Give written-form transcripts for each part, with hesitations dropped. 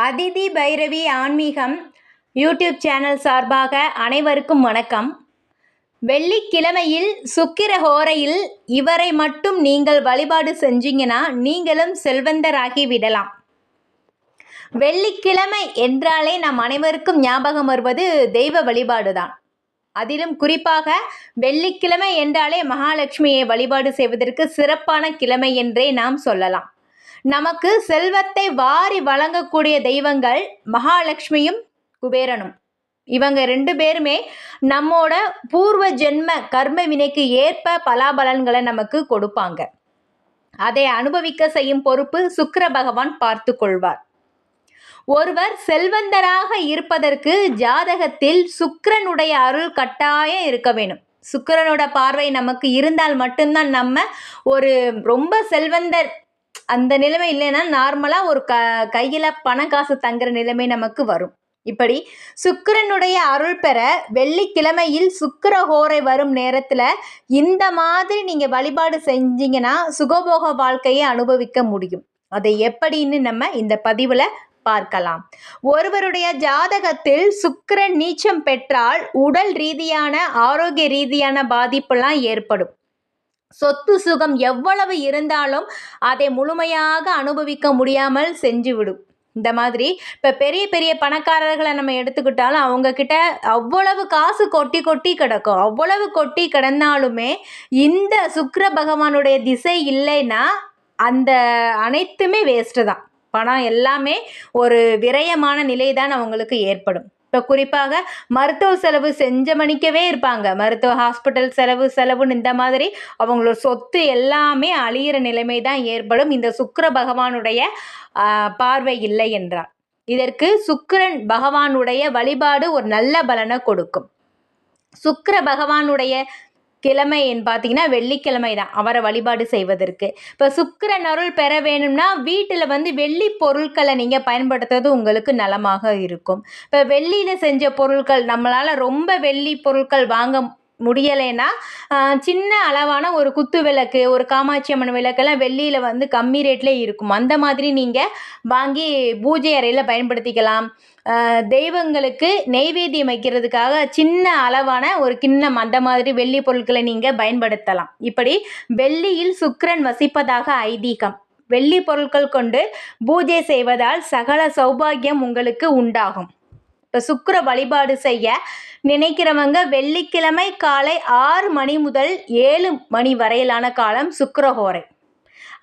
அதிதி பைரவி ஆன்மீகம் YouTube channel சார்பாக அனைவருக்கும் வணக்கம். வெள்ளிக்கிழமையில் சுக்கிர ஹோரையில் இவரை மட்டும் நீங்கள் வழிபாடு செஞ்சீங்கன்னா நீங்களும் செல்வந்தராகி விடலாம். வெள்ளிக்கிழமை என்றாலே நம் அனைவருக்கும் ஞாபகம் வருவது தெய்வ வழிபாடு தான். அதிலும் குறிப்பாக வெள்ளிக்கிழமை என்றாலே மகாலட்சுமியை வழிபாடு செய்வதற்கு சிறப்பான கிழமை என்றே நாம் சொல்லலாம். நமக்கு செல்வத்தை வாரி வழங்கக்கூடிய தெய்வங்கள் மகாலட்சுமியும் குபேரனும். இவங்க ரெண்டு பேருமே நம்மோட பூர்வ ஜென்ம கர்ம வினைக்கு ஏற்ப பலாபலன்களை நமக்கு கொடுப்பாங்க. அதை அனுபவிக்க செய்யும் பொறுப்பு சுக்கிர பகவான் பார்த்து கொள்வார். ஒருவர் செல்வந்தராக இருப்பதற்கு ஜாதகத்தில் சுக்கிரனுடைய அருள் கட்டாயம் இருக்க வேணும். சுக்கிரனோட பார்வை நமக்கு இருந்தால் மட்டும்தான் நம்ம ஒரு ரொம்ப செல்வந்தர் அந்த நிலைமை இல்லைன்னா நார்மலாக ஒரு கையில் பணம் காசு தங்குற நிலைமை நமக்கு வரும். இப்படி சுக்கிரனுடைய அருள் பெற வெள்ளிக்கிழமையில் சுக்கிர ஹோரை வரும் நேரத்தில் இந்த மாதிரி நீங்கள் வழிபாடு செஞ்சீங்கன்னா சுகபோக வாழ்க்கையை அனுபவிக்க முடியும். அதை எப்படின்னு நம்ம இந்த பதிவில் பார்க்கலாம். ஒருவருடைய ஜாதகத்தில் சுக்கிரன் நீச்சம் பெற்றால் உடல் ரீதியான ஆரோக்கிய ரீதியான பாதிப்பெல்லாம் ஏற்படும். சொத்து சுகம் எவ்வளவு இருந்தாலும் அதை முழுமையாக அனுபவிக்க முடியாமல் செஞ்சுவிடும். இந்த மாதிரி இப்போ பெரிய பெரிய பணக்காரர்களை நம்ம எடுத்துக்கிட்டாலும் அவங்கக்கிட்ட அவ்வளவு காசு கொட்டி கொட்டி கிடக்கும். அவ்வளவு கொட்டி கிடந்தாலுமே இந்த சுக்கிர பகவானுடைய திசை இல்லைன்னா அந்த அனைத்துமே வேஸ்ட்டு தான். பணம் எல்லாமே ஒரு விரயமான நிலை தான் அவங்களுக்கு ஏற்படும். இப்போ குறிப்பாக மருத்துவ செலவு செஞ்ச மணிக்கவே இருப்பாங்க. மருத்துவ ஹாஸ்பிட்டல் செலவுன்னு இந்த மாதிரி அவங்களோட சொத்து எல்லாமே அழியிற நிலைமை தான் ஏற்படும் இந்த சுக்கிர பகவானுடைய பார்வை இல்லை என்றால். இதற்கு சுக்கிரன் பகவானுடைய வழிபாடு ஒரு நல்ல பலனை கொடுக்கும். சுக்கிர பகவானுடைய கிழமை பார்த்தீங்கன்னா வெள்ளிக்கிழமை தான் அவரை வழிபாடு செய்வதற்கு. இப்போ சுக்கிரன் அருள் பெற வேணும்னா வீட்டில் வெள்ளி பொருட்களை நீங்கள் பயன்படுத்துறது உங்களுக்கு நலமாக இருக்கும். இப்போ வெள்ளியில் செஞ்ச பொருட்கள் நம்மளால் ரொம்ப வெள்ளி பொருட்கள் வாங்க முடியலைன்னா சின்ன அளவான ஒரு குத்து விளக்கு, ஒரு காமாட்சி அம்மன் விளக்கெல்லாம் வெள்ளியில் கம்மி ரேட்லேயே இருக்கும். அந்த மாதிரி நீங்கள் வாங்கி பூஜை அறையில் பயன்படுத்திக்கலாம். தெய்வங்களுக்கு நெய்வேத்தியம் வைக்கிறதுக்காக சின்ன அளவான ஒரு கிண்ணம் அந்த மாதிரி வெள்ளி பொருட்களை நீங்கள் பயன்படுத்தலாம். இப்படி வெள்ளியில் சுக்கிரன் வசிப்பதாக ஐதீகம். வெள்ளி பொருட்கள் கொண்டு பூஜை செய்வதால் சகல சௌபாகியம் உங்களுக்கு உண்டாகும். இப்போ சுக்கிர வழிபாடு செய்ய நினைக்கிறவங்க வெள்ளிக்கிழமை காலை 6 மணி முதல் 7 மணி வரையிலான காலம் சுக்கிரஹோரை.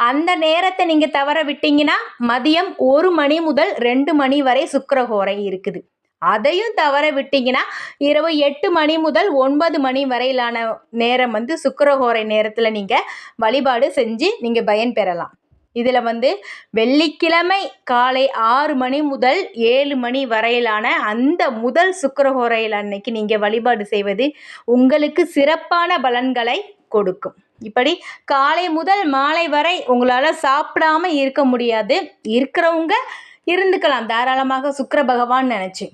அந்த நேரத்தை நீங்கள் தவற விட்டீங்கன்னா மதியம் 1 மணி முதல் 2 மணி வரை சுக்கிரஹோரை இருக்குது. அதையும் தவற விட்டீங்கன்னா இரவு 8 மணி முதல் 9 மணி வரையிலான நேரம் சுக்கிரஹோரை நேரத்தில் நீங்கள் வழிபாடு செஞ்சு நீங்கள் பயன் பெறலாம். இதில் வெள்ளிக்கிழமை காலை 6 மணி முதல் 7 மணி வரையிலான அந்த முதல் சுக்கிரஹோரையில் அன்னைக்கு நீங்கள் வழிபாடு செய்வது உங்களுக்கு சிறப்பான பலன்களை கொடுக்கும். இப்படி காலை முதல் மாலை வரை உங்களால் சாப்பிடாம இருக்க முடியாது. இருக்கிறவங்க இருந்துக்கலாம் தாராளமாக சுக்கிர பகவான் நினச்சி.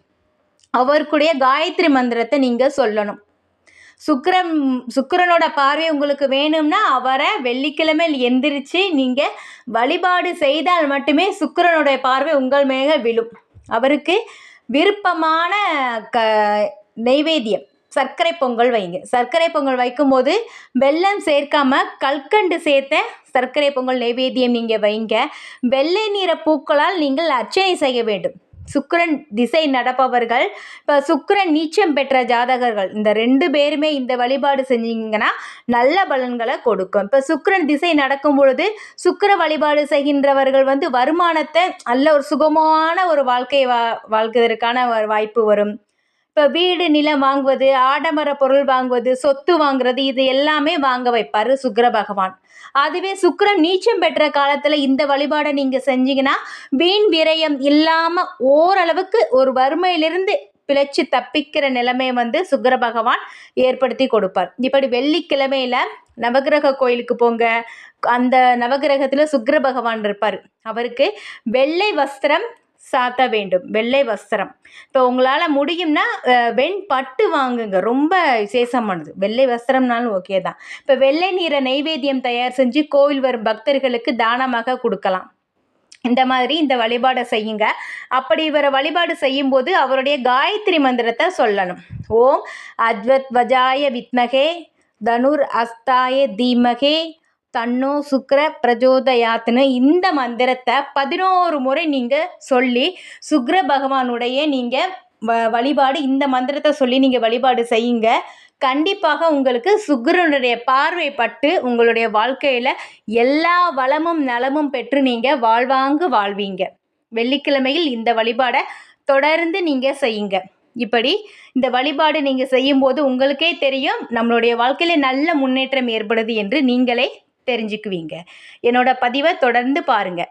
அவருக்குடைய காயத்ரி மந்திரத்தை நீங்கள் சொல்லணும். சுக்கிரனோட பார்வை உங்களுக்கு வேணும்னா அவரை வெள்ளிக்கிழமையில் எந்திரிச்சு நீங்கள் வழிபாடு செய்தால் மட்டுமே சுக்கிரனுடைய பார்வை உங்கள் மேலே விழும். அவருக்கு விருப்பமான நெய்வேத்தியம் சர்க்கரை பொங்கல் வைங்க. சர்க்கரை பொங்கல் வைக்கும்போது வெல்லம் சேர்க்காம கல்கண்டு சேர்த்த சர்க்கரை பொங்கல் நெய்வேத்தியம் நீங்கள் வைங்க. வெள்ளை நிற பூக்களால் நீங்கள் அர்ச்சனை செய்ய வேண்டும். சுக்கிரன் திசை நடப்பவர்கள், இப்போ சுக்கிரன் நீச்சம் பெற்ற ஜாதகர்கள், இந்த 2 பேருமே இந்த வழிபாடு செஞ்சீங்கன்னா நல்ல பலன்களை கொடுக்கும். இப்போ சுக்கிரன் திசை நடக்கும் பொழுது சுக்கிர வழிபாடு செய்கின்றவர்கள் வருமானத்தை நல்ல ஒரு சுகமான ஒரு வாழ்க்கையை வாழ்வதற்கான வாய்ப்பு வரும். இப்போ வீடு நிலம் வாங்குவது, ஆடம்பர பொருள் வாங்குவது, சொத்து வாங்குறது, இது எல்லாமே வாங்க வைப்பார் சுக்கிர பகவான். அதுவே சுக்கிரன் நீச்சம் பெற்ற காலத்தில் இந்த வழிபாடை நீங்கள் செஞ்சீங்கன்னா வீண் விரயம் இல்லாமல் ஓரளவுக்கு ஒரு வறுமையிலிருந்து பிழைச்சி தப்பிக்கிற நிலைமையை சுக்கிர பகவான் ஏற்படுத்தி கொடுப்பார். இப்படி வெள்ளிக்கிழமையில் நவகிரக கோயிலுக்கு போங்க. அந்த நவகிரகத்தில் சுக்கிர பகவான் இருப்பார். அவருக்கு வெள்ளை வஸ்திரம் சாத்த வேண்டும். வெள்ளை வஸ்திரம் இப்போ உங்களால் முடியும்னா வெண் பட்டு வாங்குங்க. ரொம்ப விசேஷமானது. வெள்ளை வஸ்திரம்னாலும் ஓகே தான். இப்போ வெள்ளை நீரை நெய்வேத்தியம் தயார் செஞ்சு கோவில் வரும் பக்தர்களுக்கு தானமாக கொடுக்கலாம். இந்த மாதிரி இந்த வழிபாடை செய்யுங்க. அப்படி இவரை வழிபாடு செய்யும்போது அவருடைய காயத்ரி மந்திரத்தை சொல்லணும். ஓம் அத்வத்வஜாய வித்மகே தனுர் அஸ்தாய தீமகே தன்னோ சுக்ர பிரஜோதயாத்னு இந்த மந்திரத்தை 11 முறை நீங்கள் சொல்லி சுக்ர பகவானுடைய நீங்கள் வழிபாடு இந்த மந்திரத்தை சொல்லி நீங்கள் வழிபாடு செய்யுங்க. கண்டிப்பாக உங்களுக்கு சுக்கிரனுடைய பார்வை பட்டு உங்களுடைய வாழ்க்கையில் எல்லா வளமும் நலமும் பெற்று நீங்கள் வாழ்வாங்கு வாழ்வீங்க. வெள்ளிக்கிழமையில் இந்த வழிபாடை தொடர்ந்து நீங்கள் செய்யுங்க. இப்படி இந்த வழிபாடு நீங்கள் செய்யும்போது உங்களுக்கே தெரியும் நம்மளுடைய வாழ்க்கையில் நல்ல முன்னேற்றம் ஏற்படுது என்று நீங்களே தெரிஞ்சுக்குவீங்க. என்னோட பதிவை தொடர்ந்து பாருங்கள்.